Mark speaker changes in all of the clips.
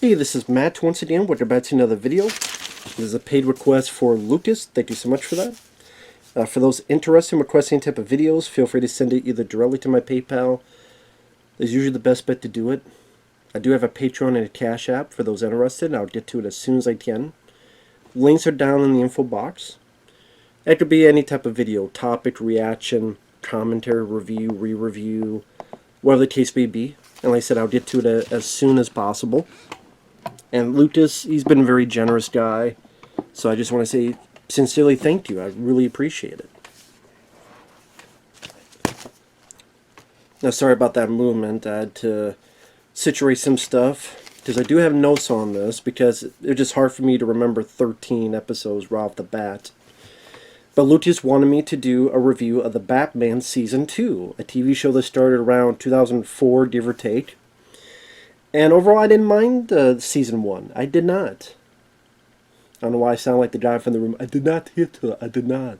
Speaker 1: Hey, this is Matt once again. Welcome back to another video. This is a paid request for Lucas. Thank you so much for that. For those interested in requesting type of videos, feel free to send it either directly to my PayPal. That's usually the best bet to do it. I do have a Patreon and a Cash App for those interested, and I'll get to it as soon as I can. Links are down in the info box. It could be any type of video, topic, reaction, commentary, review, re-review, whatever the case may be. And like I said, I'll get to it as soon as possible. And Lucas, he's been a very generous guy, so I just want to say sincerely thank you. I really appreciate it. Now, sorry about that movement. I had to situate some stuff, because I do have notes on this, because it was just hard for me to remember 13 episodes right off the bat. But Lucas wanted me to do a review of The Batman Season 2, a TV show that started around 2004, give or take. And overall, I didn't mind Season 1. I did not. I don't know why I sound like the guy from the room. I did not hit her. I did not.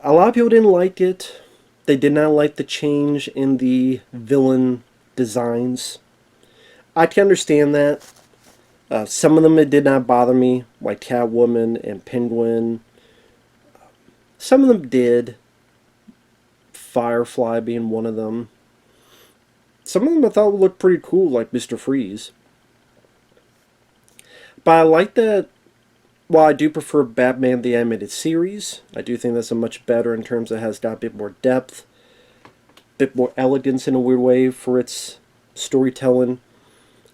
Speaker 1: A lot of people didn't like it. They did not like the change in the villain designs. I can understand that. Some of them, it did not bother me, like Catwoman and Penguin. Some of them did. Firefly being one of them. Some of them I thought looked pretty cool, like Mr. Freeze. But I like that, while I do prefer Batman the Animated Series, I do think that's a much better in terms of it has got a bit more depth, a bit more elegance in a weird way for its storytelling.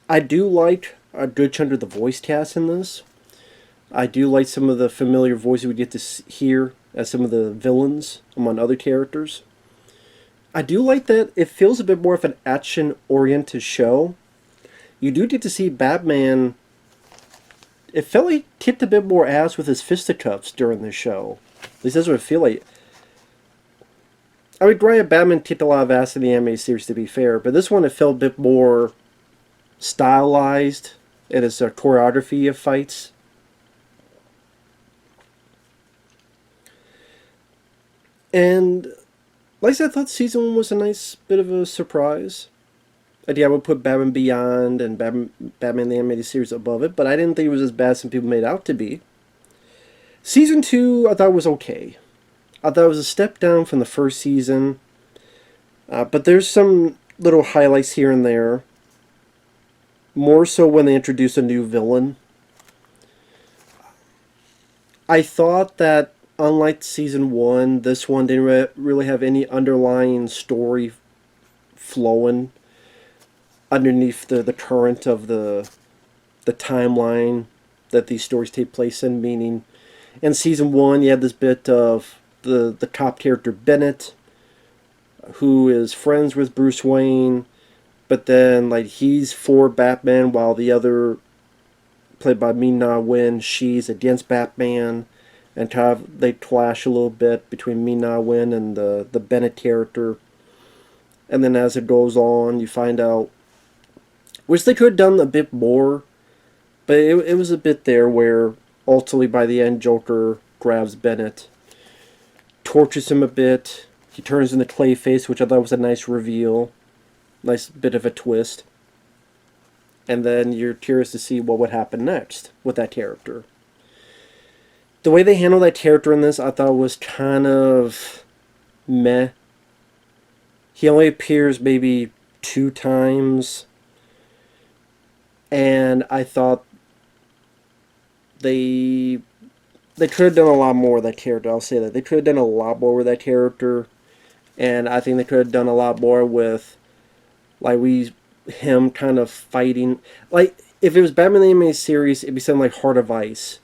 Speaker 1: I do like a good chunk of the voice cast in this. I do like some of the familiar voices we get to hear as some of the villains among other characters. I do like that it feels a bit more of an action-oriented show. You do get to see Batman. It felt like he kicked a bit more ass with his fisticuffs during the show. At least that's what it feels like. I mean, granted, Batman kicked a lot of ass in the anime series, to be fair, but this one it felt a bit more stylized in its choreography of fights. And like I said, I thought Season 1 was a nice bit of a surprise. I would put Batman Beyond and Batman the Animated Series above it, but I didn't think it was as bad as some people made it out to be. Season 2, I thought was okay. I thought it was a step down from the first season, but there's some little highlights here and there. More so when they introduce a new villain. I thought that, unlike Season 1, this one didn't really have any underlying story flowing underneath the current of the timeline that these stories take place in. Meaning, in Season 1, you had this bit of the cop character Bennett, who is friends with Bruce Wayne, but then like he's for Batman while the other, played by Ming-Na Wen, she's against Batman. And kind of they clash a little bit between Ming-Na Wen and the Bennett character. And then as it goes on, you find out, which they could have done a bit more, but it was a bit there where ultimately by the end Joker grabs Bennett, tortures him a bit. He turns into Clayface, which I thought was a nice reveal, nice bit of a twist. And then you're curious to see what would happen next with that character. The way they handle that character in this, I thought was kind of meh. He only appears maybe 2 times. And I thought they could have done a lot more with that character. I'll say that. They could have done a lot more with that character. And I think they could have done a lot more with, like, him kind of fighting. Like, if it was Batman the Animated Series, it'd be something like Heart of Ice,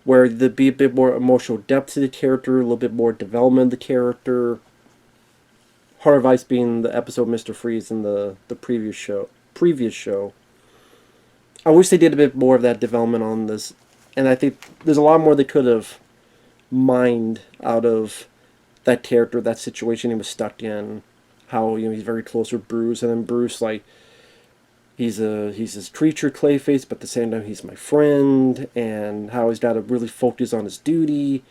Speaker 1: where there'd be a bit more emotional depth to the character, a little bit more development of the character. Heart of Ice being the episode Mr. Freeze in the previous show. I wish they did a bit more of that development on this, and I think there's a lot more they could have mined out of that character, that situation he was stuck in. How, you know, he's very close with Bruce, and then Bruce, like, he's this creature, Clayface, but at the same time he's my friend, and how he's got to really focus on his duty,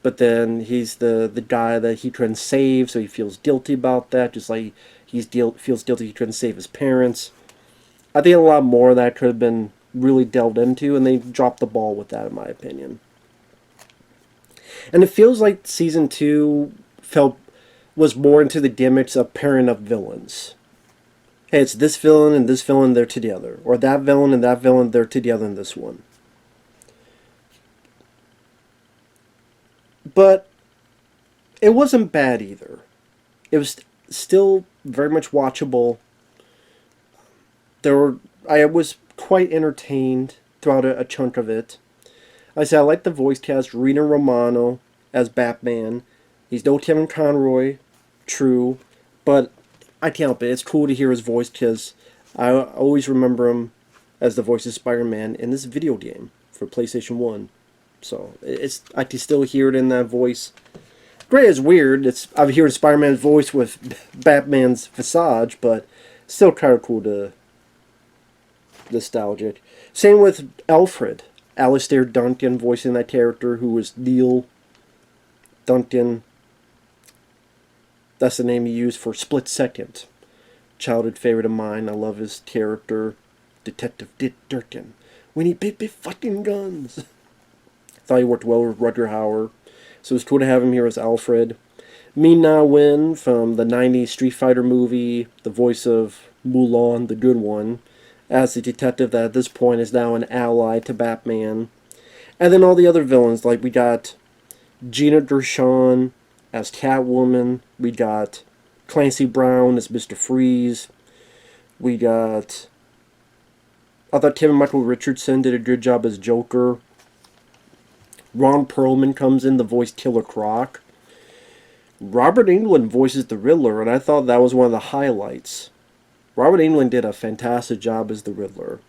Speaker 1: but then he's the guy that he couldn't save, so he feels guilty about that, just like he feels guilty he couldn't save his parents. I think a lot more of that could have been really delved into, and they dropped the ball with that, in my opinion. And it feels like season 2 was more into the gimmicks of pairing up villains. Hey, it's this villain and this villain, they're together. Or that villain and that villain, they're together in this one. But it wasn't bad either. It was still very much watchable. I was quite entertained throughout a chunk of it. Like I said, I like the voice cast. Rita Romano as Batman. He's no Kevin Conroy, true, but I can't help it. It's cool to hear his voice because I always remember him as the voice of Spider-Man in this video game for PlayStation 1. So I can still hear it in that voice. Great, it's weird. I've heard Spider-Man's voice with Batman's visage, but still kind of cool to nostalgic. Same with Alfred. Alistair Duncan voicing that character, who was Neil Duncan. That's the name he used for Split Second. Childhood favorite of mine. I love his character. Detective Dick Durkin. We need big fucking guns. Thought he worked well with Rutger Hauer. So it's cool to have him here as Alfred. Min Na Wen from the 90s Street Fighter movie. The voice of Mulan, the good one. As the detective that at this point is now an ally to Batman. And then all the other villains. Like we got Gina Gershon as Catwoman. We got Clancy Brown as Mr. Freeze. We got... I thought Kevin Michael Richardson did a good job as Joker. Ron Perlman comes in to voice Killer Croc. Robert Englund voices the Riddler, and I thought that was one of the highlights. Robert Englund did a fantastic job as the Riddler.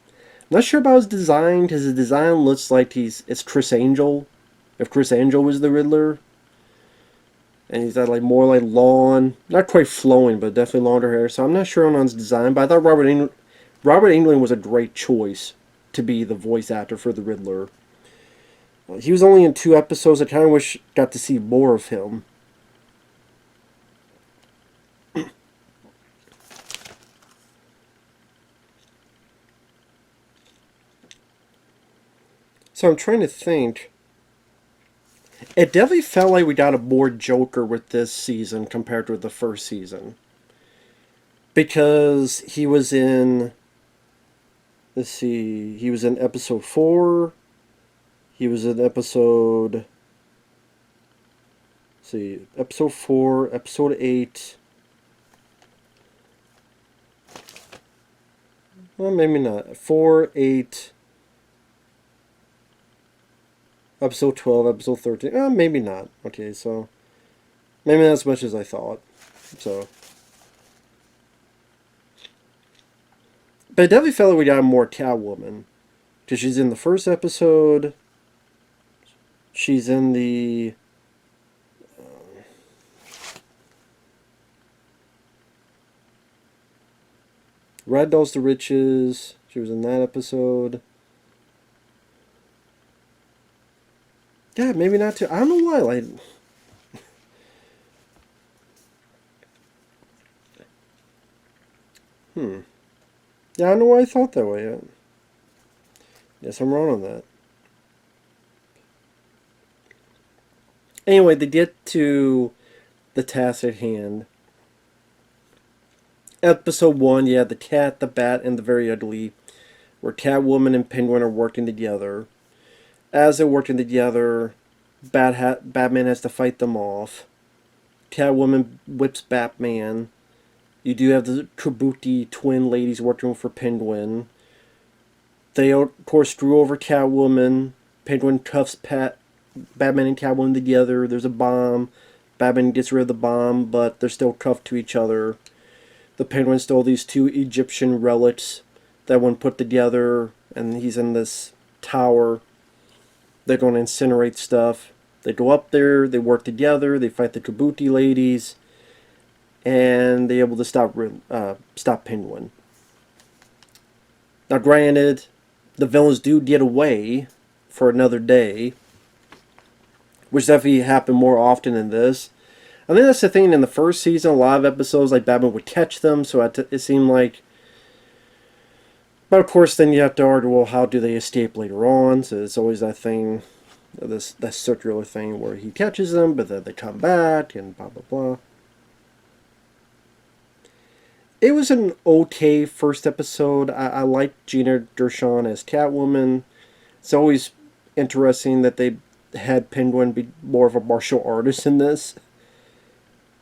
Speaker 1: I'm not sure about his design, because his design looks like it's Chris Angel. If Chris Angel was the Riddler. And he's got like more like long, not quite flowing, but definitely longer hair. So I'm not sure on his design, but I thought Robert Englund was a great choice to be the voice actor for the Riddler. He was only in 2 episodes. I kind of wish got to see more of him. So I'm trying to think. It definitely felt like we got a more Joker with this season compared to the first season. Because he was in... Let's see. He was in episode 4. He was in episode... Let's see. Episode 4. Episode 8. Well, maybe not. 4, 8... Episode 12, episode 13. Maybe not. Okay, so... Maybe not as much as I thought. So... But it definitely felt like we got more Catwoman. Because she's in the first episode. She's in the... Red Dolls to Riches. She was in that episode. Yeah, maybe not too. I don't know why. Like, yeah, I don't know why I thought that way. Guess I'm wrong on that. Anyway, to get to the task at hand. Episode 1, yeah, the Cat, the Bat, and the Very Ugly, where Catwoman and Penguin are working together. As they're working together, Batman has to fight them off. Catwoman whips Batman. You do have the Kabuki twin ladies working for Penguin. They, of course, screw over Catwoman. Penguin cuffs Batman and Catwoman together. There's a bomb. Batman gets rid of the bomb, but they're still cuffed to each other. The Penguin stole these 2 Egyptian relics that one put together, and he's in this tower. They're going to incinerate stuff. They go up there, they work together, they fight the Kabuki ladies, and they're able to stop Penguin. Now granted, the villains do get away for another day, which definitely happened more often in this. I think that's the thing in the first season, a lot of episodes like Batman would catch them, so it seemed like But of course, then you have to argue, well, how do they escape later on? So it's always that thing, that circular thing where he catches them, but then they come back, and blah, blah, blah. It was an okay first episode. I liked Gina Gershon as Catwoman. It's always interesting that they had Penguin be more of a martial artist in this,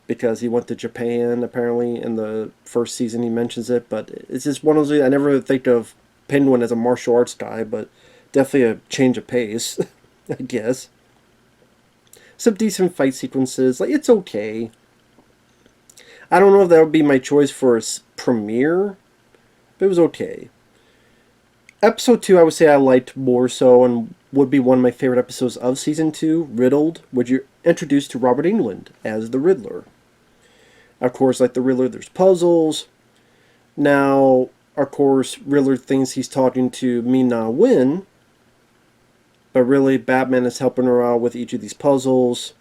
Speaker 1: because he went to Japan, apparently, in the first season he mentions it, but it's just one of those, I never think of Penguin as a martial arts guy, but definitely a change of pace, I guess. Some decent fight sequences, like, it's okay. I don't know if that would be my choice for a premiere, but it was okay. Episode 2, I would say I liked more so, and would be one of my favorite episodes of Season 2, Riddled, which you're introduced to Robert Englund as the Riddler. Of course, like the Riddler, there's puzzles. Now, of course, Riddler thinks he's talking to Mina Win, but really Batman is helping her out with each of these puzzles.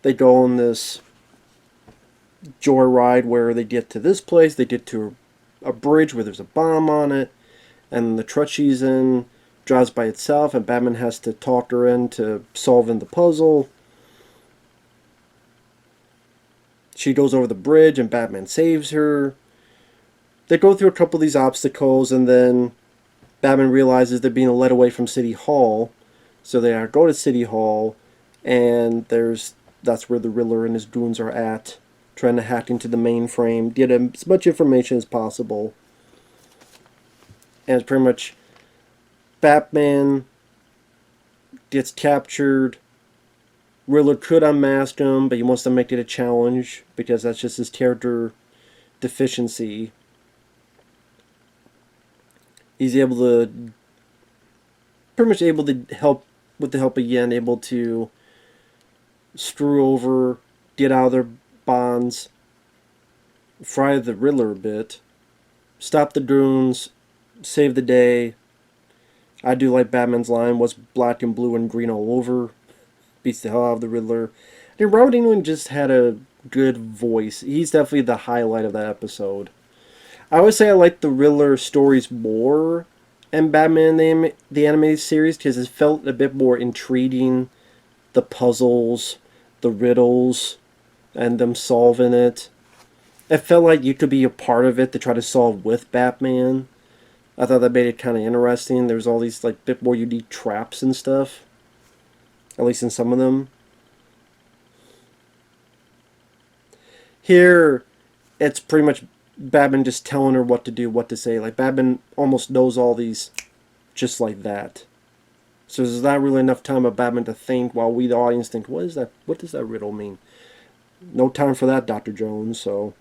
Speaker 1: They go on this joyride where they get to this place, they get to a bridge where there's a bomb on it, and the truck she's in drives by itself, and Batman has to talk her into solving the puzzle. She goes over the bridge, and Batman saves her. They go through a couple of these obstacles, and then Batman realizes they're being led away from City Hall, so they go to City Hall, and that's where the Riddler and his goons are at, trying to hack into the mainframe, get as much information as possible. And it's pretty much Batman gets captured. Riddler could unmask him, but he wants to make it a challenge because that's just his character deficiency. He's able to, pretty much able to help, with the help of Yen, able to screw over, get out of their bonds, fry the Riddler a bit, stop the goons, save the day. I do like Batman's line, "What's black and blue and green all over?" Beats the hell out of the Riddler. And Robert Englund just had a good voice. He's definitely the highlight of that episode. I would say I like the Riddler stories more in Batman the animated series because it felt a bit more intriguing. The puzzles, the riddles, and them solving it. It felt like you could be a part of it to try to solve with Batman. I thought that made it kind of interesting. There was all these like bit more unique traps and stuff. At least in some of them. Here, it's pretty much Batman just telling her what to do, what to say. Like, Batman almost knows all these just like that. So there's not really enough time of Batman to think, while we, the audience, think, what is that? What does that riddle mean? No time for that, Dr. Jones, so...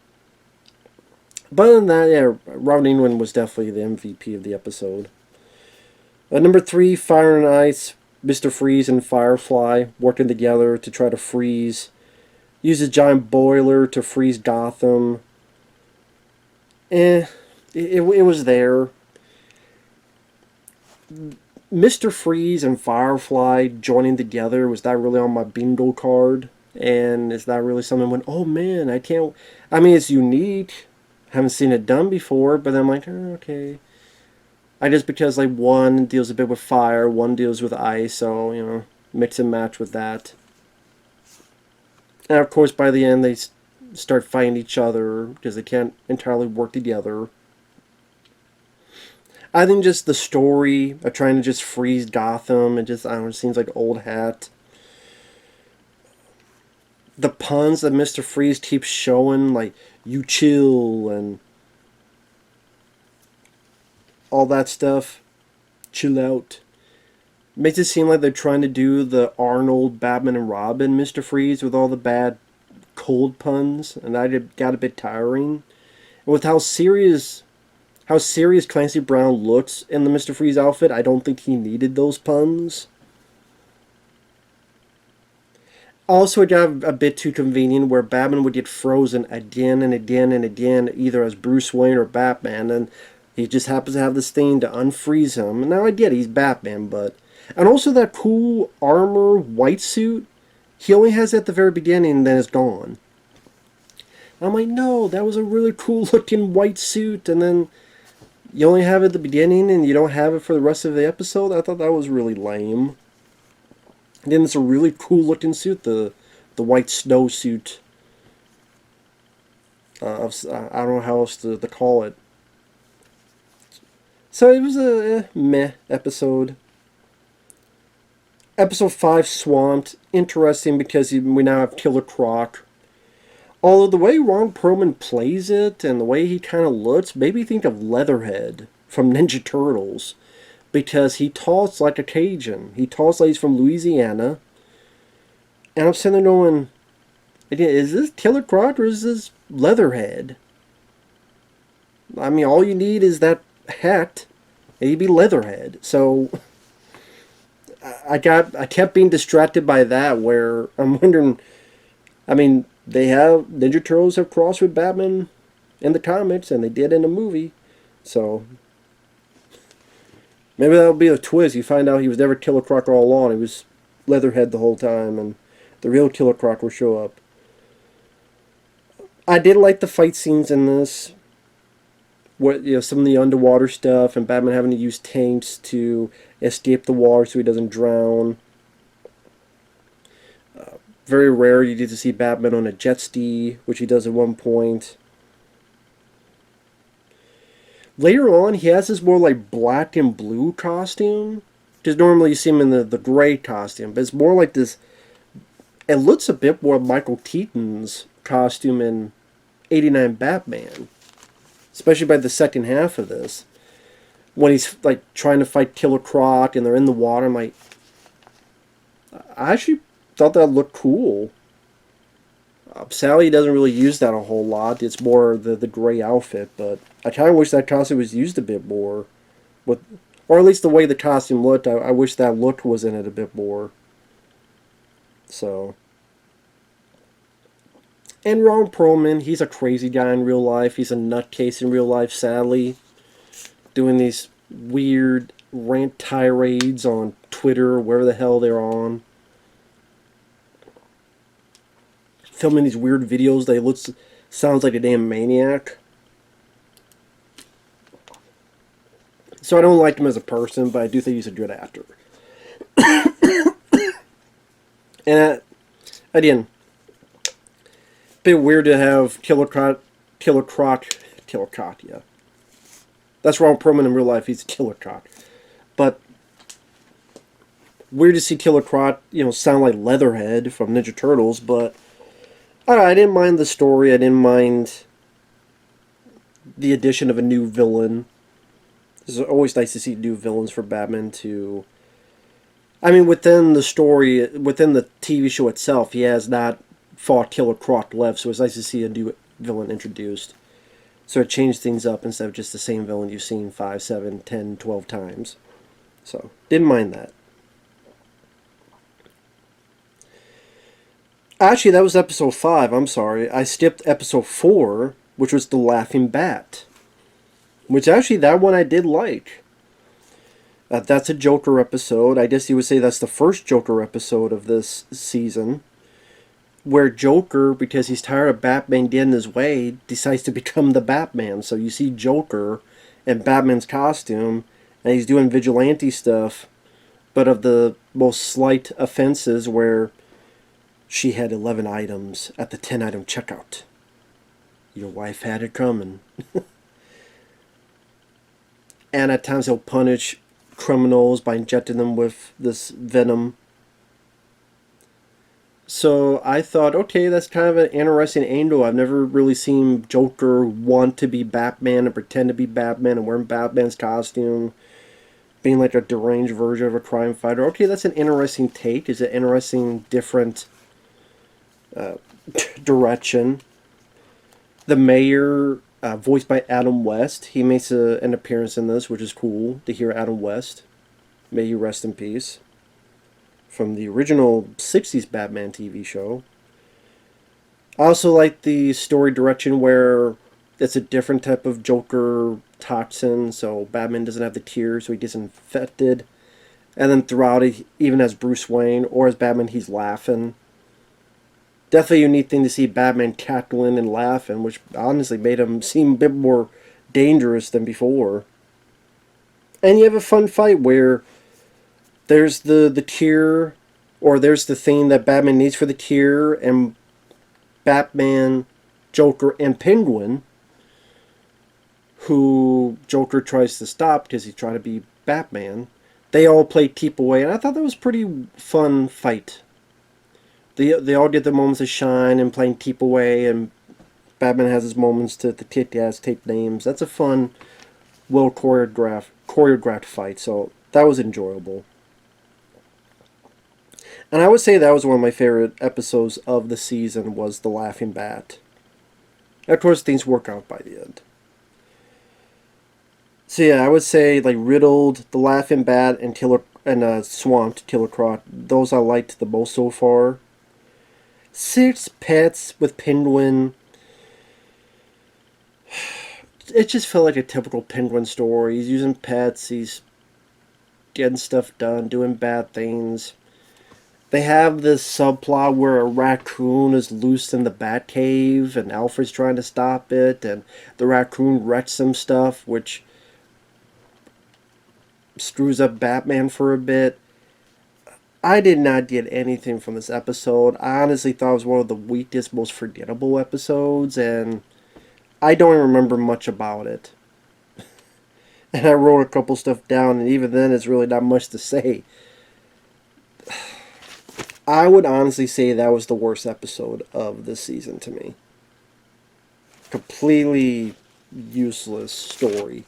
Speaker 1: But other than that, yeah, Robert Englund was definitely the MVP of the episode. Number 3, Fire and Ice. Mr. Freeze and Firefly working together to try to freeze. Use a giant boiler to freeze Gotham. It was there. Mr. Freeze and Firefly joining together, was that really on my bingo card? And is that really something when, oh man, I can't... I mean, it's unique. Haven't seen it done before, but I'm like, oh, okay. I just because like one deals a bit with fire, one deals with ice, so you know, mix and match with that. And of course, by the end, they start fighting each other because they can't entirely work together. I think just the story of trying to just freeze Gotham, it just, I don't know, it seems like old hat. The puns that Mr. Freeze keeps showing, like, you chill, and all that stuff. Chill out. Makes it seem like they're trying to do the Arnold, Batman, and Robin Mr. Freeze with all the bad cold puns, and that got a bit tiring. And with how serious Clancy Brown looks in the Mr. Freeze outfit, I don't think he needed those puns. Also, it got a bit too convenient where Batman would get frozen again and again and again, either as Bruce Wayne or Batman, and he just happens to have this thing to unfreeze him. Now, I get he's Batman, but... And also that cool armor white suit, he only has it at the very beginning and then it's gone. I'm like, no, that was a really cool looking white suit, and then You only have it at the beginning and you don't have it for the rest of the episode. I thought that was really lame. And then it's a really cool looking suit, the white snow suit. I don't know how else to call it. So it was a meh episode. Episode 5, Swamped. Interesting because we now have Killer Croc. Although the way Ron Perlman plays it and the way he kind of looks made me think of Leatherhead from Ninja Turtles. Because he talks like a Cajun. He talks like he's from Louisiana. And I'm sitting there going, is this Killer Croc or is this Leatherhead? I mean, all you need is that hat, and he'd be Leatherhead. So I kept being distracted by that. Where I'm wondering, I mean, Ninja Turtles have crossed with Batman in the comics, and they did in the movie. So maybe that'll be a twist. You find out he was never Killer Croc all along. He was Leatherhead the whole time, and the real Killer Croc will show up. I did like the fight scenes in this. Some of the underwater stuff and Batman having to use tanks to escape the water so he doesn't drown. Very rare you get to see Batman on a jet ski, which he does at one point. Later on, he has this more like black and blue costume. Because normally you see him in the gray costume, but it's more like this. It looks a bit more Michael Keaton's costume in '89 Batman. Especially by the second half of this. When he's like trying to fight Killer Croc and they're in the water, I'm like, I actually thought that looked cool. Sally doesn't really use that a whole lot. It's more the gray outfit, but I kind of wish that costume was used a bit more. Or at least the way the costume looked, I wish that look was in it a bit more. So. And Ron Perlman, he's a crazy guy in real life. He's a nutcase in real life, sadly. Doing these weird rant tirades on Twitter or wherever the hell they're on. Filming these weird videos that sounds like a damn maniac. So I don't like him as a person, but I do think he's a good actor. And again, bit weird to have Killer Croc, yeah. That's Ron Perlman in real life. He's a Killer Croc, but weird to see Killer Croc, sound like Leatherhead from Ninja Turtles. But I didn't mind the story. I didn't mind the addition of a new villain. It's always nice to see new villains for Batman to. I mean, within the story, within the TV show itself, he has not fought Killer Croc left, so it's nice to see a new villain introduced. So it changed things up instead of just the same villain you've seen 5, 7, 10, 12 times. So, didn't mind that. Actually, that was episode 5, I'm sorry. I skipped episode 4, which was The Laughing Bat. Which actually, that one I did like. That's a Joker episode. I guess you would say that's the first Joker episode of this season. Where Joker, because he's tired of Batman getting his way, decides to become the Batman. So you see Joker in Batman's costume, and he's doing vigilante stuff, but of the most slight offenses where she had 11 items at the 10-item checkout. Your wife had it coming. And at times he'll punish criminals by injecting them with this venom. So I thought, okay, that's kind of an interesting angle. I've never really seen Joker want to be Batman and pretend to be Batman and wearing Batman's costume, being like a deranged version of a crime fighter. Okay, that's an interesting take. It's an interesting, different direction. The mayor, voiced by Adam West, he makes an appearance in this, which is cool to hear Adam West. May you rest in peace. From the original 60s Batman TV show. I also like the story direction where it's a different type of Joker toxin, so Batman doesn't have the tears, so he gets infected. And then throughout it, even as Bruce Wayne or as Batman, he's laughing. Definitely a unique thing to see Batman cackling and laughing, which honestly made him seem a bit more dangerous than before. And you have a fun fight where there's the tier, or there's the thing that Batman needs for the tier, and Batman, Joker, and Penguin, who Joker tries to stop because he's trying to be Batman, they all play keep away, and I thought that was a pretty fun fight. They all get their moments to shine and playing keep away, and Batman has his moments to kick ass, take names. That's a fun, well choreographed fight, so that was enjoyable. And I would say that was one of my favorite episodes of the season, was the Laughing Bat. Of course, things work out by the end. So yeah, I would say like Riddled, the Laughing Bat, and Swamped Killer Croc. Those I liked the most so far. Six Pets with Penguin. It just felt like a typical Penguin story. He's using pets. He's getting stuff done, doing bad things. They have this subplot where a raccoon is loose in the Batcave, and Alfred's trying to stop it, and the raccoon wrecks some stuff, which screws up Batman for a bit. I did not get anything from this episode. I honestly thought it was one of the weakest, most forgettable episodes, and I don't even remember much about it. And I wrote a couple stuff down, and even then it's really not much to say. I would honestly say that was the worst episode of this season to me. Completely useless story,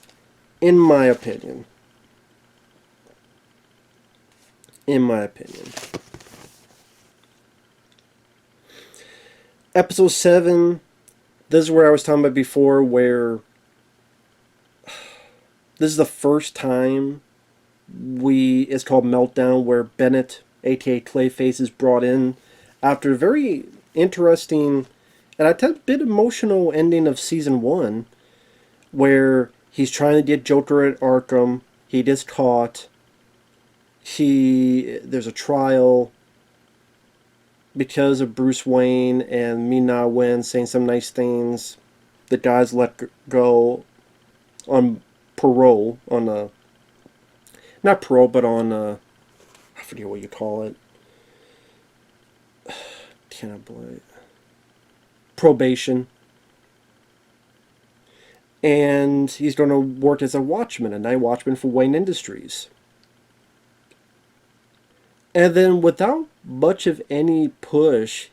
Speaker 1: in my opinion. In my opinion. Episode 7, this is where I was talking about before, where this is the first time it's called Meltdown, where Bennett, aka Clayface, is brought in after a very interesting and a bit emotional ending of season 1, where he's trying to get Joker at Arkham. He gets caught. There's a trial because of Bruce Wayne and Mina Wen saying some nice things. The guy's let go on parole, not parole, but on I forget what you call it. Can't believe probation. And he's going to work as a watchman, a night watchman for Wayne Industries. And then without much of any push,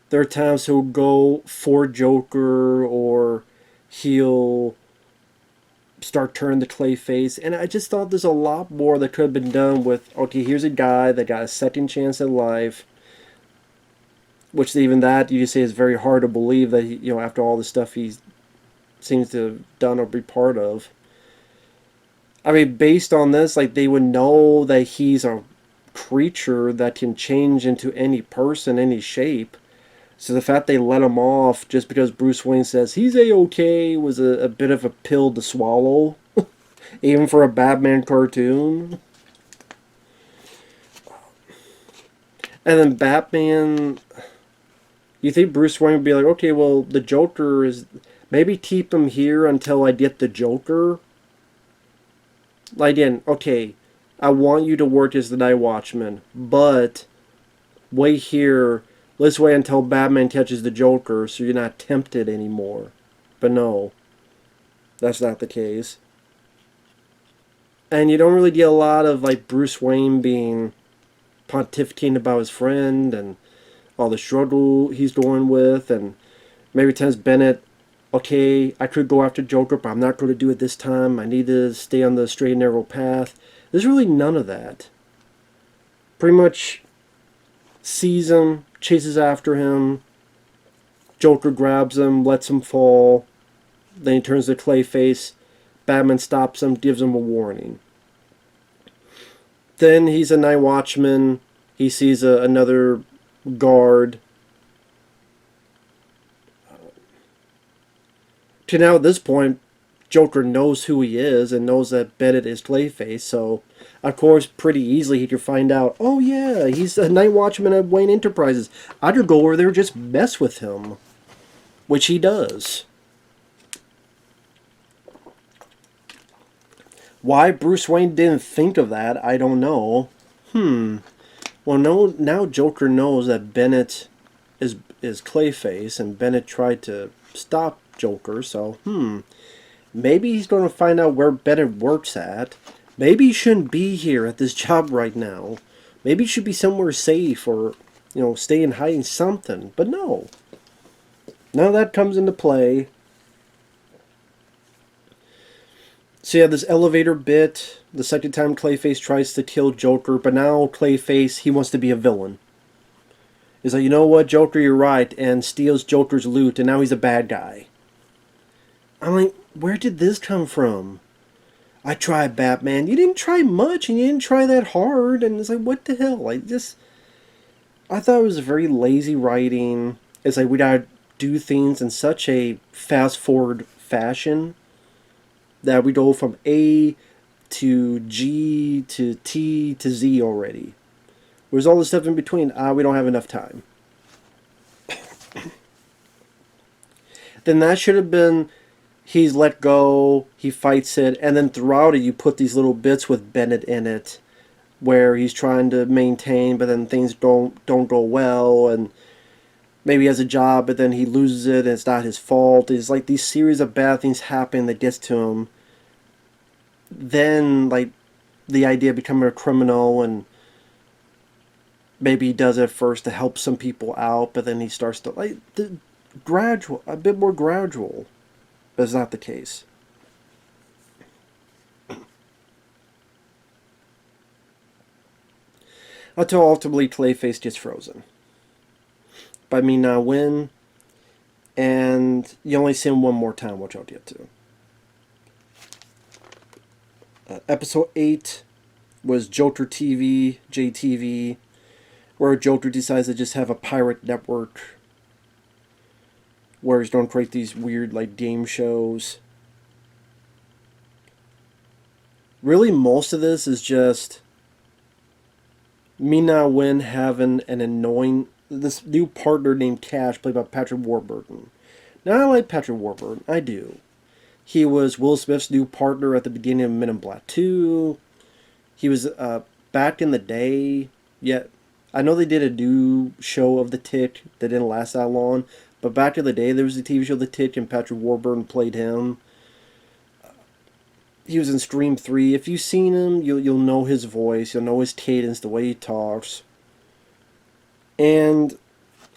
Speaker 1: there are times he'll go for Joker, or he'll start turning the Clayface. And I just thought there's a lot more that could have been done with, okay, here's a guy that got a second chance at life. Which even that, you say, is very hard to believe that, after all the stuff he seems to have done or be part of. I mean, based on this, like, they would know that he's a creature that can change into any person, any shape. So the fact they let him off just because Bruce Wayne says he's A-okay was a bit of a pill to swallow. Even for a Batman cartoon. And then Batman, you think Bruce Wayne would be like, okay, well, the Joker is, maybe keep him here until I get the Joker? Like, again, okay, I want you to work as the Night Watchman, but wait here. Let's wait until Batman catches the Joker so you're not tempted anymore. But no, that's not the case. And you don't really get a lot of, like, Bruce Wayne being pontificating about his friend and all the struggle he's going with, and maybe tells Bennett, okay, I could go after Joker, but I'm not going to do it this time. I need to stay on the straight and narrow path. There's really none of that. Pretty much sees him, chases after him, Joker grabs him, lets him fall, then he turns to Clayface, Batman stops him, gives him a warning. Then he's a night watchman, he sees another guard. To now at this point, Joker knows who he is and knows that Bennett is Clayface, so of course pretty easily he could find out, oh yeah, he's a night watchman at Wayne Enterprises. I could go over there and just mess with him. Which he does. Why Bruce Wayne didn't think of that, I don't know. Well, no, now Joker knows that Bennett is Clayface, and Bennett tried to stop Joker, so, maybe he's going to find out where Bennett works at. Maybe he shouldn't be here at this job right now. Maybe he should be somewhere safe or, stay in hiding something. But no. None of that comes into play. So yeah, this elevator bit, the second time Clayface tries to kill Joker, but now Clayface, he wants to be a villain. He's like, you know what, Joker, you're right, and steals Joker's loot, and now he's a bad guy. I'm like, where did this come from? I tried, Batman. You didn't try much, and you didn't try that hard, and it's like, what the hell? I thought it was very lazy writing. It's like, we gotta do things in such a fast-forward fashion that we go from A to G to T to Z already. Where's all the stuff in between? We don't have enough time. Then that should have been, he's let go, he fights it, and then throughout it you put these little bits with Bennett in it, where he's trying to maintain, but then things don't go well, and maybe he has a job, but then he loses it, and it's not his fault. It's like these series of bad things happen that gets to him. Then, like, the idea of becoming a criminal, and maybe he does it first to help some people out, but then he starts to, like, gradual, a bit more gradual. But it's not the case. Until ultimately Clayface gets frozen. By me not win, and you only see him one more time, which I'll get to. Episode 8 was Joker TV, JTV, where Joker decides to just have a pirate network where he's going to create these weird, like, game shows. Really, most of this is just me not win having an annoying, this new partner named Cash, played by Patrick Warburton. Now, I like Patrick Warburton. I do. He was Will Smith's new partner at the beginning of Men in Black 2. He was back in the day. Yet, I know they did a new show of The Tick that didn't last that long. But back in the day, there was a TV show, The Tick, and Patrick Warburton played him. He was in Scream 3. If you've seen him, you'll know his voice. You'll know his cadence, the way he talks. And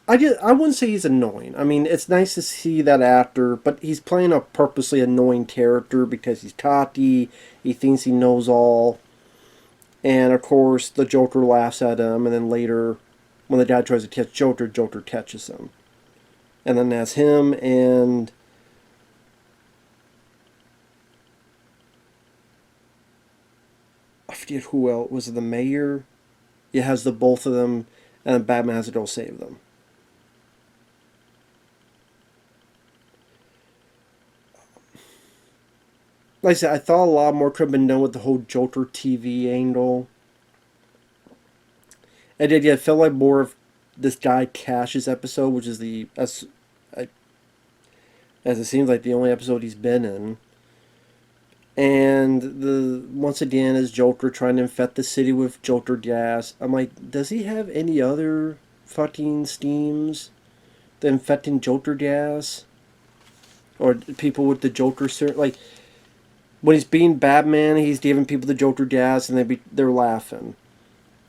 Speaker 1: I wouldn't say he's annoying. I mean, it's nice to see that actor, but he's playing a purposely annoying character because he's cocky, he thinks he knows all, and of course the Joker laughs at him, and then later, when the guy tries to catch Joker, Joker catches him. And then that's him, and I forget who else. Was it the mayor? It has the both of them, and then Batman has to go save them. Like I said, I thought a lot more could have been done with the whole Joker TV angle. I did, yeah, it felt like more of this guy Cash's episode, which is as it seems like the only episode he's been in. And once again is Joker trying to infect the city with Joker gas. I'm like, does he have any other fucking schemes than infecting Joker gas? Or people with the Joker like, when he's being Batman, he's giving people the Joker gas and they're laughing.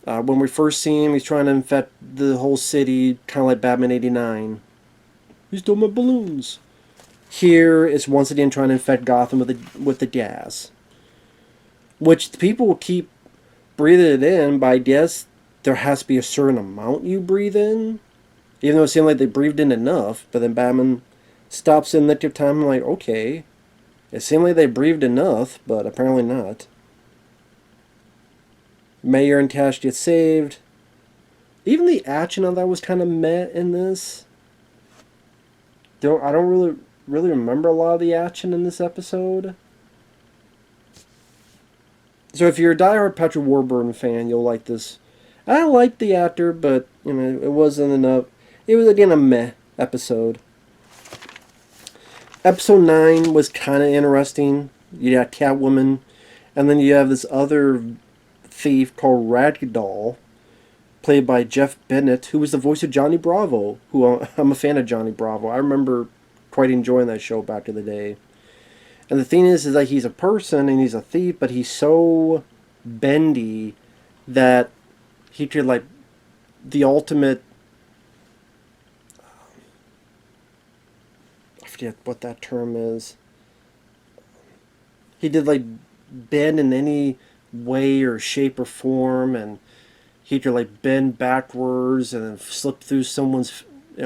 Speaker 1: When we first see him, he's trying to infect the whole city, kind of like Batman 89. He stole my balloons. Here, it's once again trying to infect Gotham with the gas. Which people will keep breathing it in, but I guess there has to be a certain amount you breathe in. Even though it seemed like they breathed in enough, but then Batman stops in that time. I'm like, okay. It seemed like they breathed enough, but apparently not. Mayor and Cash get saved. Even the action of that was kind of meh in this. I don't really remember a lot of the action in this episode. So if you're a diehard Patrick Warburton fan, you'll like this. I like the actor, but it wasn't enough. It was again a meh episode. Episode 9 was kind of interesting. You got Catwoman And then you have this other thief called Ragdoll, played by Jeff Bennett, who was the voice of Johnny Bravo, who I'm a fan of Johnny Bravo. I remember quite enjoying that show back in the day. And the thing is that he's a person and he's a thief, but he's so bendy that he could, like, the ultimate, I forget what that term is. He did, like, bend in any way or shape or form, and he could, like, bend backwards and then slip through someone's,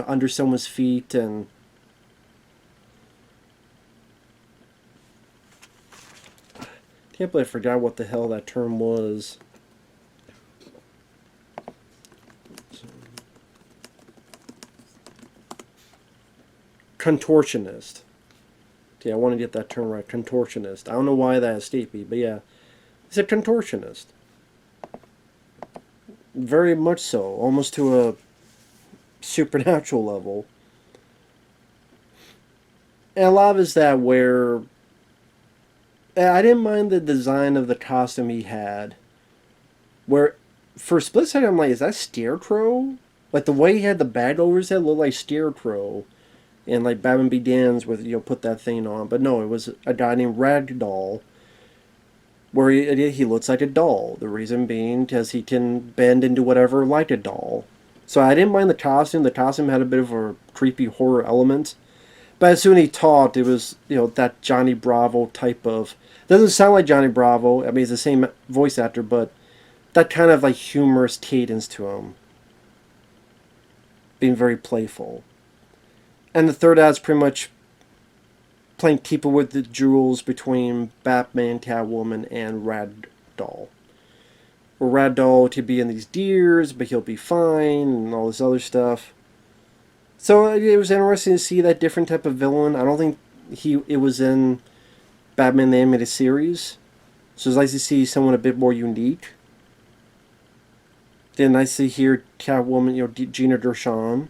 Speaker 1: under someone's feet, and can't believe I forgot what the hell that term was. Contortionist. Yeah, I want to get that term right. Contortionist. I don't know why that escaped me, but yeah. He's a contortionist. Very much so. Almost to a supernatural level. And a lot of it's that where I didn't mind the design of the costume he had. Where, for a split second, I'm like, is that Scarecrow? Like, the way he had the bag over his head looked like Scarecrow. And, like, Batman Begins with, put that thing on. But no, it was a guy named Ragdoll, where he looks like a doll. The reason being because he can bend into whatever like a doll. So I didn't mind the costume. The costume had a bit of a creepy horror element. But as soon as he talked, it was, that Johnny Bravo type of... Doesn't sound like Johnny Bravo. I mean, he's the same voice actor, but that kind of, like, humorous cadence to him. Being very playful. And the third act's pretty much playing keeper with the jewels between Batman, Catwoman, and Ragdoll. Or Ragdoll to be in these deers, but he'll be fine, and all this other stuff. So it was interesting to see that different type of villain. I don't think it was in Batman the Animated Series. So it's nice to see someone a bit more unique. Then nice to hear Catwoman, Gina Gershon.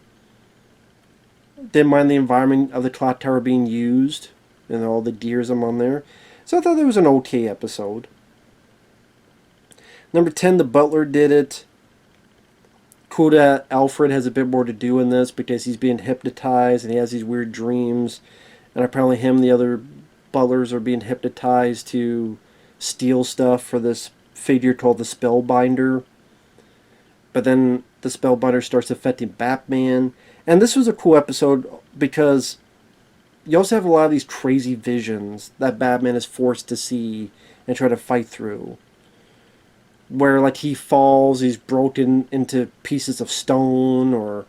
Speaker 1: Didn't mind the environment of the clock tower being used and all the deers on there. So I thought it was an okay episode. Number 10, the butler did it. Cool that Alfred has a bit more to do in this because he's being hypnotized and he has these weird dreams. And apparently him and the other butlers are being hypnotized to steal stuff for this figure called the Spellbinder. But then the Spellbinder starts affecting Batman. And this was a cool episode because you also have a lot of these crazy visions that Batman is forced to see and try to fight through. Where, like, he falls, he's broken into pieces of stone, or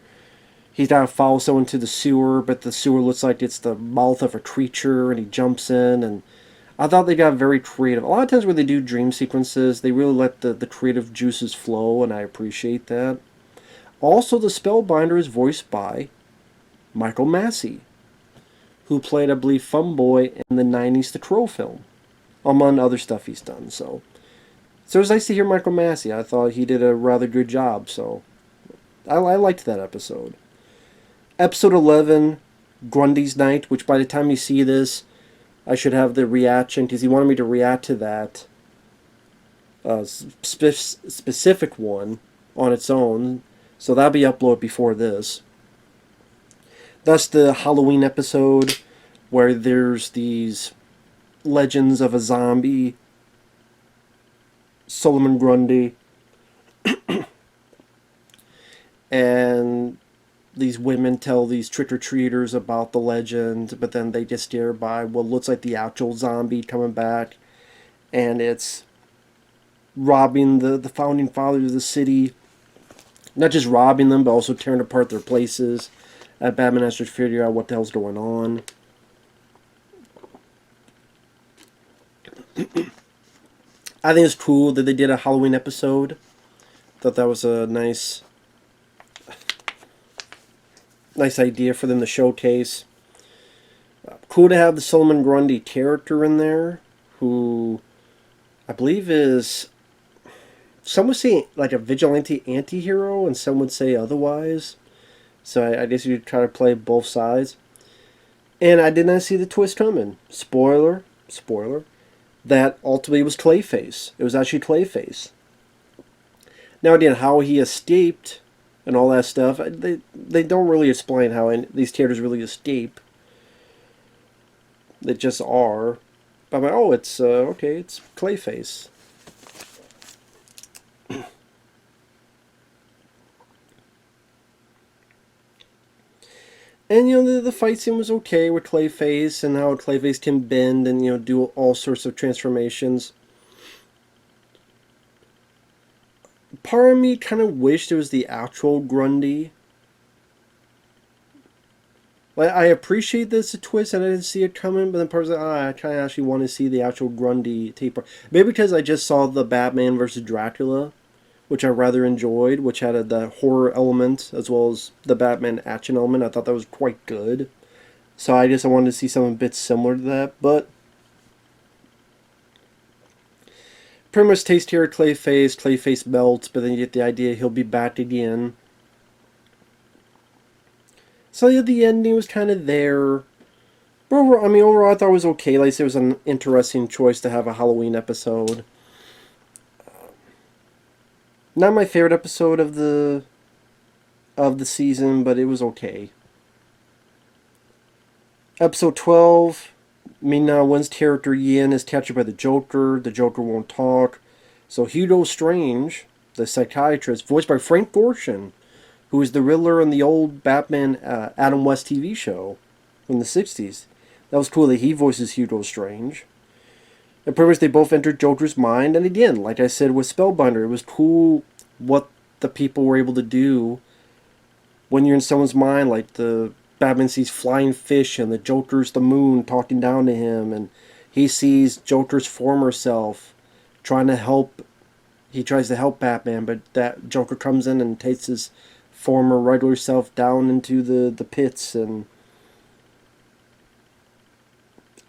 Speaker 1: he's got to follow someone to the sewer, but the sewer looks like it's the mouth of a creature, and he jumps in, and I thought they got very creative. A lot of times when they do dream sequences, they really let the creative juices flow, and I appreciate that. Also, the Spellbinder is voiced by Michael Massey, who played, I believe, Funboy in the 90s The Crow film, among other stuff he's done. So it was nice to hear Michael Massey. I thought he did a rather good job, so I liked that episode. Episode 11, Grundy's Night, which by the time you see this, I should have the reaction, because he wanted me to react to that specific one on its own. So that'll be uploaded before this. That's the Halloween episode where there's these legends of a zombie, Solomon Grundy, and these women tell these trick-or-treaters about the legend, but then they get scared by what looks like the actual zombie coming back, and it's robbing the founding fathers of the city. Not just robbing them, but also tearing apart their places. Batman has to figure out what the hell's going on. I think it's cool that they did a Halloween episode. Thought that was a nice idea for them to showcase. Cool to have the Solomon Grundy character in there, who I believe is... Some would say like a vigilante anti-hero, and some would say otherwise. So I guess you try to play both sides. And I did not see the twist coming. Spoiler. that ultimately was Clayface. It was actually Clayface. Now again, how he escaped and all that stuff, they don't really explain how these characters really escape. They just are. But I'm like, oh, it's okay, it's Clayface. And the fight scene was okay with Clayface and how Clayface can bend and do all sorts of transformations. Part of me kind of wished it was the actual Grundy. Like, I appreciate this a twist and I didn't see it coming, but then part of me, I kind of actually want to see the actual Grundy tape. Maybe because I just saw the Batman versus Dracula, which I rather enjoyed, which had the horror element as well as the Batman action element. I thought that was quite good. So I guess I wanted to see something a bit similar to that, but pretty much takes care of Clayface. Clayface melts, but then you get the idea he'll be back again. So yeah, the ending was kind of there. But overall, I thought it was okay. Like I said, it was an interesting choice to have a Halloween episode. Not my favorite episode of the season, but it was okay. Episode 12, Mina Wen's character Yin is captured by the Joker. The Joker won't talk. So Hugo Strange, the psychiatrist, voiced by Frank Gorshin, who was the Riddler in the old Batman Adam West TV show from the 60s. That was cool that he voices Hugo Strange. And pretty much they both entered Joker's mind. And again, like I said with Spellbinder, it was cool what the people were able to do when you're in someone's mind. Like the Batman sees flying fish and the Joker's the moon talking down to him. And he sees Joker's former self trying to help. He tries to help Batman, but that Joker comes in and takes his former regular self down into the pits. And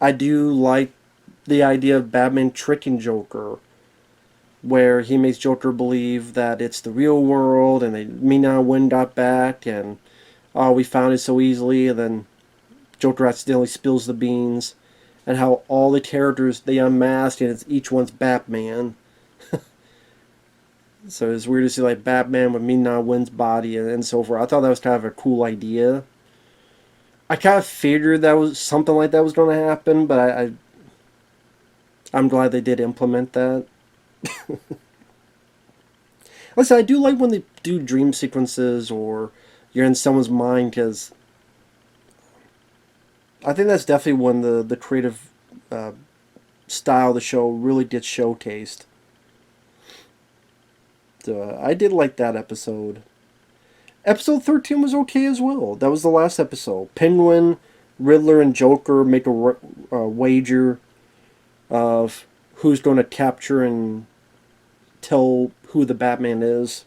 Speaker 1: I do like the idea of Batman tricking Joker, where he makes Joker believe that it's the real world and Mina Wen got back and we found it so easily, and then Joker accidentally spills the beans, and how all the characters they unmask and each one's Batman. So it's weird to see like Batman with Mina Wen's body and so forth. I thought that was kind of a cool idea. I kind of figured that was something like that was going to happen, but I'm glad they did implement that. Listen, I do like when they do dream sequences or you're in someone's mind, because I think that's definitely when the creative style of the show really gets showcased. I did like that episode. Episode 13 was okay as well. That was the last episode. Penguin, Riddler, and Joker make a wager of who's going to capture and tell who the Batman is.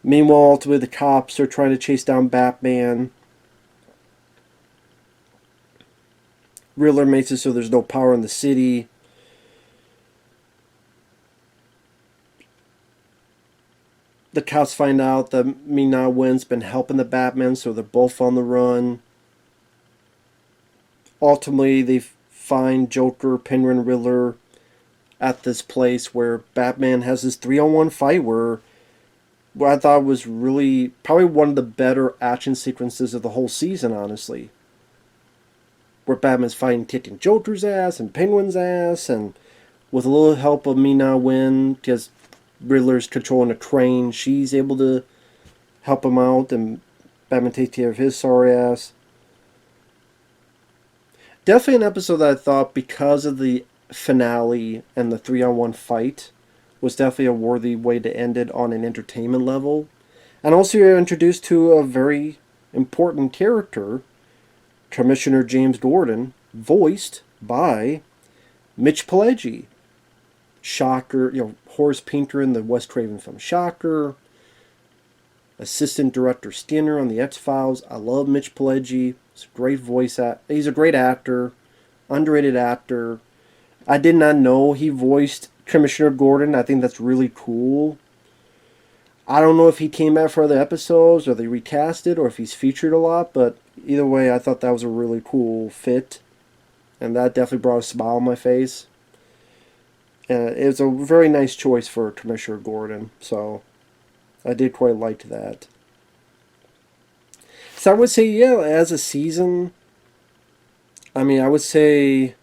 Speaker 1: Meanwhile, ultimately, the cops are trying to chase down Batman. Riddler makes it so there's no power in the city. The cops find out that Mina Wen's been helping the Batman, so they're both on the run. Ultimately, they find Joker, Penguin, Riddler at this place where Batman has this 3-on-1 fight where I thought was really probably one of the better action sequences of the whole season, honestly. Where Batman's fighting, kicking Joker's ass and Penguin's ass, and with a little help of Mina Wen, because Riddler's controlling a crane, she's able to help him out, and Batman takes care of his sorry ass. Definitely an episode that I thought, because of the finale and the 3-on-1 fight, was definitely a worthy way to end it on an entertainment level. And also you're introduced to a very important character, Commissioner James Gordon, voiced by Mitch Pileggi. Shocker, Horace Pinker in the Wes Craven film Shocker. Assistant Director Skinner on the X-Files. I love Mitch Pileggi. He's a great he's a great actor. Underrated actor. I did not know he voiced Commissioner Gordon. I think that's really cool. I don't know if he came back for other episodes or they recast it or if he's featured a lot, but either way, I thought that was a really cool fit. And that definitely brought a smile on my face. It was a very nice choice for Commissioner Gordon, so I did quite like that. So I would say, yeah, as a season, I mean, I would say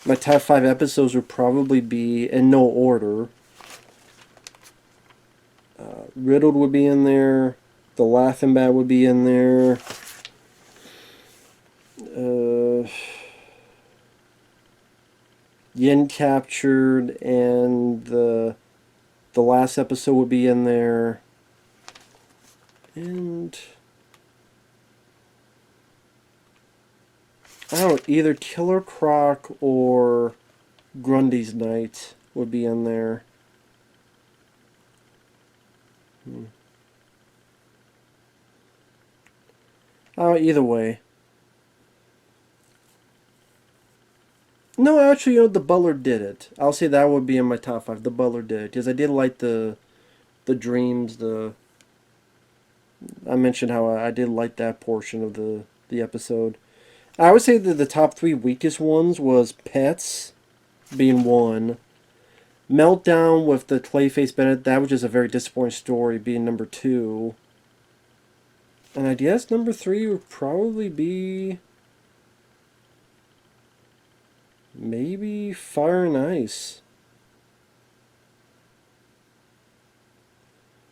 Speaker 1: my top 5 episodes would probably be in no order. Riddled would be in there. The Laughing Bat would be in there. Uh, Yin captured, and the last episode would be in there. And I don't know, either Killer Croc or Grundy's Night would be in there. Either way. No, actually, the Butler did it. I'll say that would be in my top 5. The Butler did it because I did like the dreams. I mentioned how I did like that portion of the episode. I would say that the top 3 weakest ones was Pets being one, Meltdown with the Clayface Bennett. That was just a very disappointing story being number 2, and I guess number 3 would probably be maybe Fire and Ice.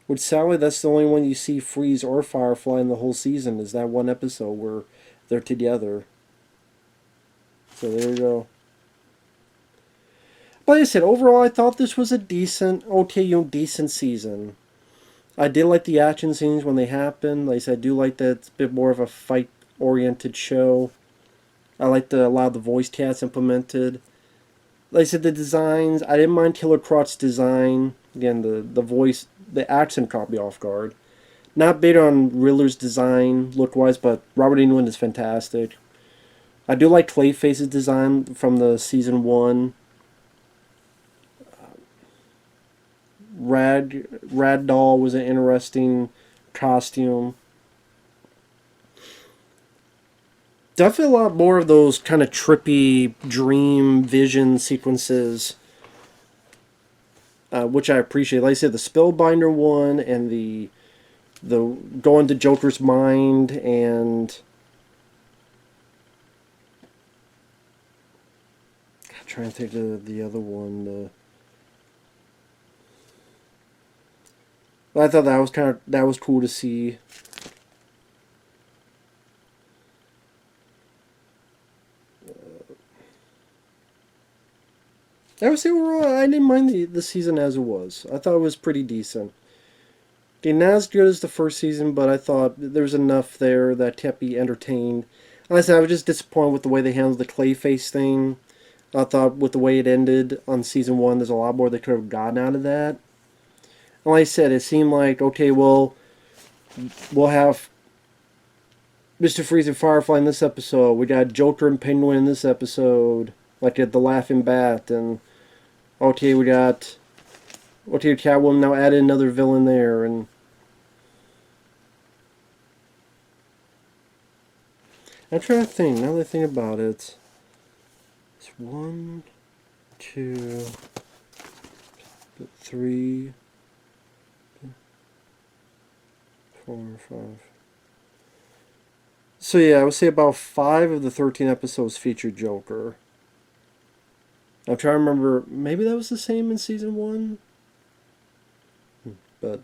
Speaker 1: Which sadly, that's the only one you see Freeze or Firefly in the whole season. Is that one episode where they're together. So there you go. But like I said, overall, I thought this was a decent, decent season. I did like the action scenes when they happened. Like I said, I do like that it's a bit more of a fight-oriented show. I like a lot of the voice cast implemented. Like I said, the designs, I didn't mind Killer Croc's design. Again, the voice, the accent caught me off guard. Not big on Riddler's design, look-wise, but Robert Englund is fantastic. I do like Clayface's design from the season 1. Rad Doll was an interesting costume. Definitely a lot more of those kind of trippy dream vision sequences, which I appreciate. Like I said, the Spellbinder one and the going to Joker's mind, and I'm trying to think of the other one. I thought that was cool to see. I would say overall, I didn't mind the season as it was. I thought it was pretty decent. Okay, not as good as the first season, but I thought there was enough there that kept me entertained. Like I said, I was just disappointed with the way they handled the Clayface thing. I thought with the way it ended on season 1, there's a lot more they could have gotten out of that. And like I said, it seemed like, okay, well, we'll have Mr. Freeze and Firefly in this episode. We got Joker and Penguin in this episode. Like at the Laughing Bat. And, okay, we got... Okay, Catwoman now added another villain there. And I'm trying to think. Now that I think about it. It's 1, 2, 3... 4, 5. So yeah, I would say about 5 of the 13 episodes featured Joker. I'm trying to remember, maybe that was the same in season 1? But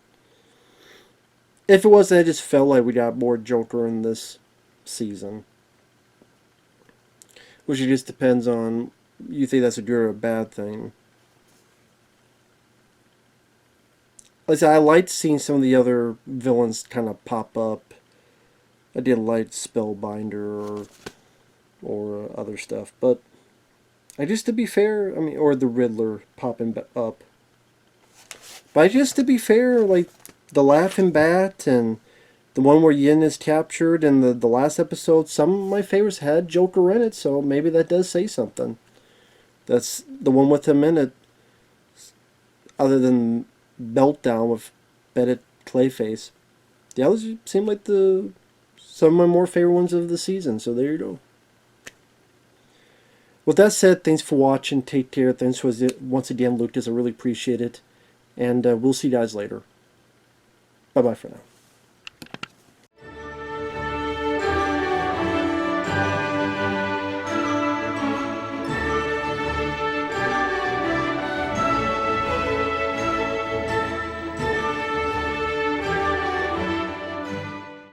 Speaker 1: if it wasn't, I just felt like we got more Joker in this season. Which it just depends on, you think that's a good or a bad thing. Like I said, I liked seeing some of the other villains kind of pop up. I did like Spellbinder or other stuff, but just to be fair, I mean, or the Riddler popping up. But just to be fair, like the Laughing Bat and the one where Yin is captured in the last episode, some of my favorites had Joker in it, so maybe that does say something. That's the one with him in it, other than Meltdown with Bennett Clayface. The others seem like some of my more favorite ones of the season, so there you go. With that said, thanks for watching. Take care. Thanks for once again, Lucas. I really appreciate it. And we'll see you guys later. Bye-bye for now.